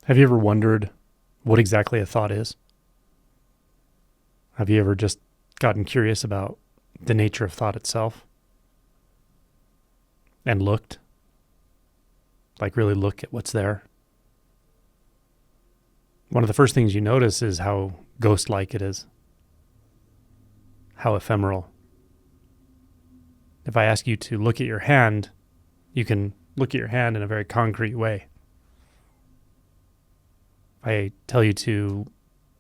Have you ever wondered what exactly a thought is? Have you ever just gotten curious about the nature of thought itself and looked? Like really look at what's there? One of the first things you notice is how ghost-like it is, how ephemeral. If I ask you to look at your hand, you can look at your hand in a very concrete way. If I tell you to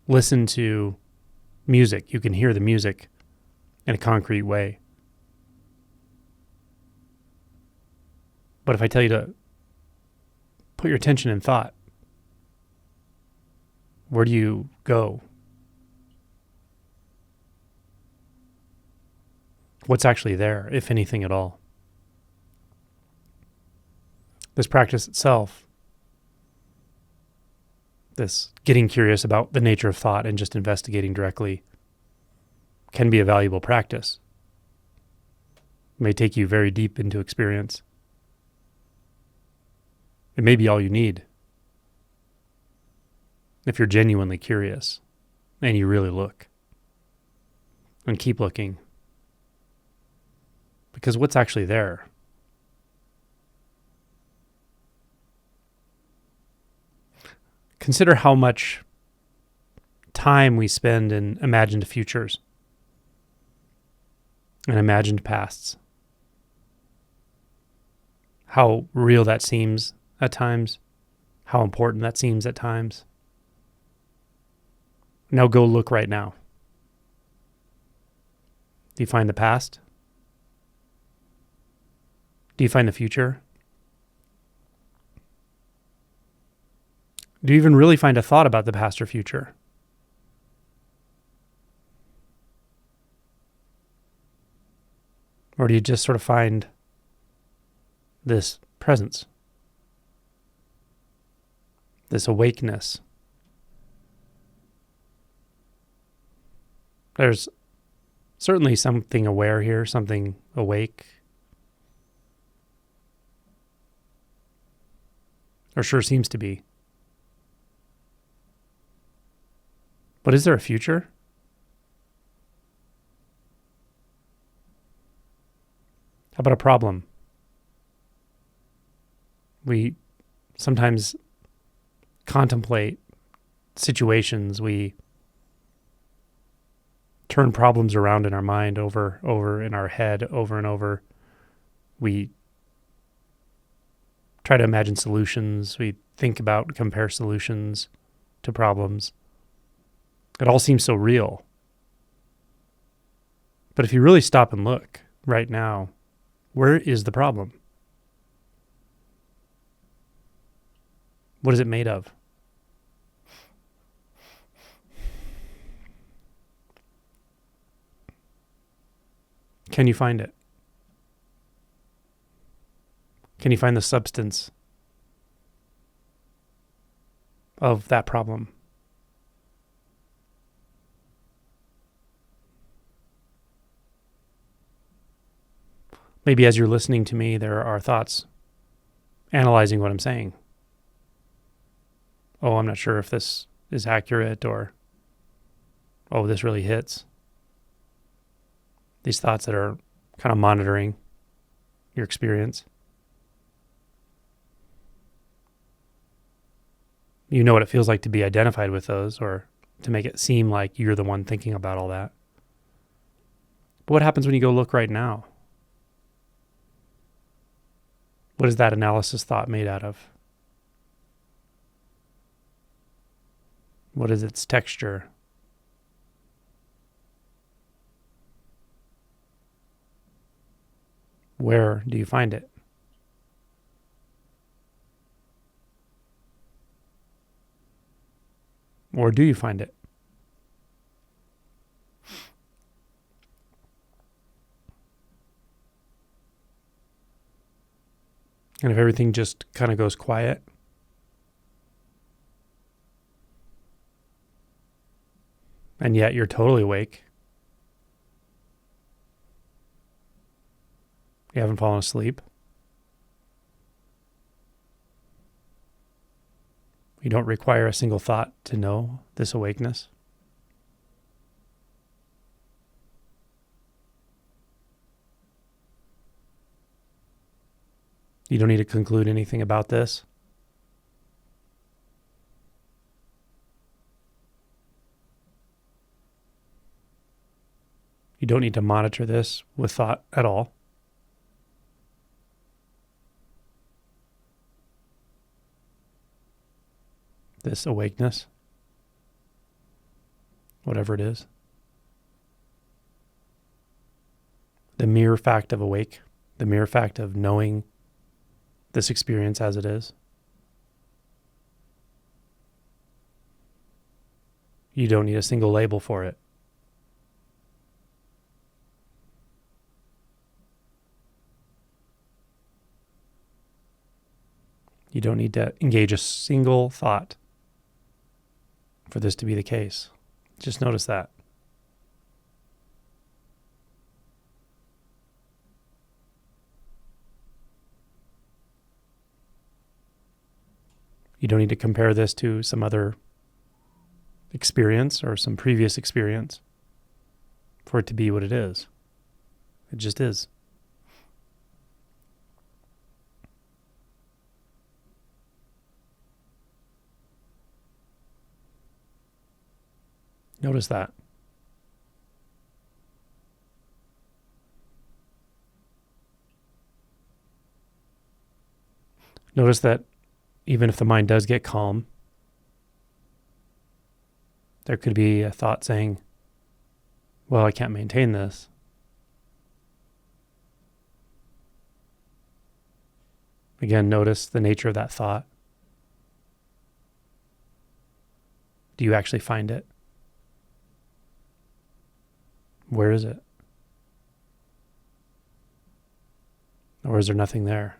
listen to music, you can hear the music in a concrete way. But if I tell you to put your attention in thought, where do you go? What's actually there, if anything at all? This practice itself, this getting curious about the nature of thought and just investigating directly, can be a valuable practice. It may take you very deep into experience. It may be all you need if you're genuinely curious and you really look and keep looking. Because what's actually there? Consider how much time we spend in imagined futures and imagined pasts. How real that seems at times, how important that seems at times. Now go look right now. Do you find the past? Do you find the future? Do you even really find a thought about the past or future? Or do you just sort of find this presence, this awakeness? There's certainly something aware here, something awake. Or sure seems to be. But is there a future? How about a problem? We sometimes contemplate situations. We turn problems around in our mind over in our head over and over. We try to imagine solutions. We think about and compare solutions to problems. It all seems so real. But if you really stop and look right now, where is the problem? What is it made of? Can you find it? Can you find the substance of that problem? Maybe as you're listening to me, there are thoughts analyzing what I'm saying. Oh, I'm not sure if this is accurate, or, oh, this really hits. These thoughts that are kind of monitoring your experience. You know what it feels like to be identified with those, or to make it seem like you're the one thinking about all that. But what happens when you go look right now? What is that analysis thought made out of? What is its texture? Where do you find it? Or do you find it? And if everything just kind of goes quiet, and yet you're totally awake, you haven't fallen asleep, You don't require a single thought to know this awakeness. You don't need to conclude anything about this. You don't need to monitor this with thought at all. This awakeness, whatever it is. The mere fact of awake, the mere fact of knowing this experience as it is. You don't need a single label for it. You don't need to engage a single thought for this to be the case. Just notice that. You don't need to compare this to some other experience or some previous experience for it to be what it is. It just is. Notice that. Notice that even if the mind does get calm, there could be a thought saying, well, I can't maintain this. Again, notice the nature of that thought. Do you actually find it? Where is it? Or is there nothing there?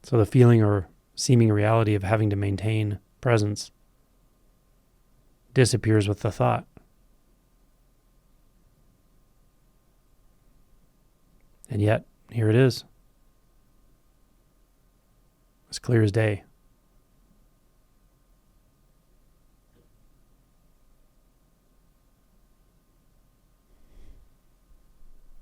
So the feeling or seeming reality of having to maintain presence disappears with the thought. And yet, here it is. As clear as day.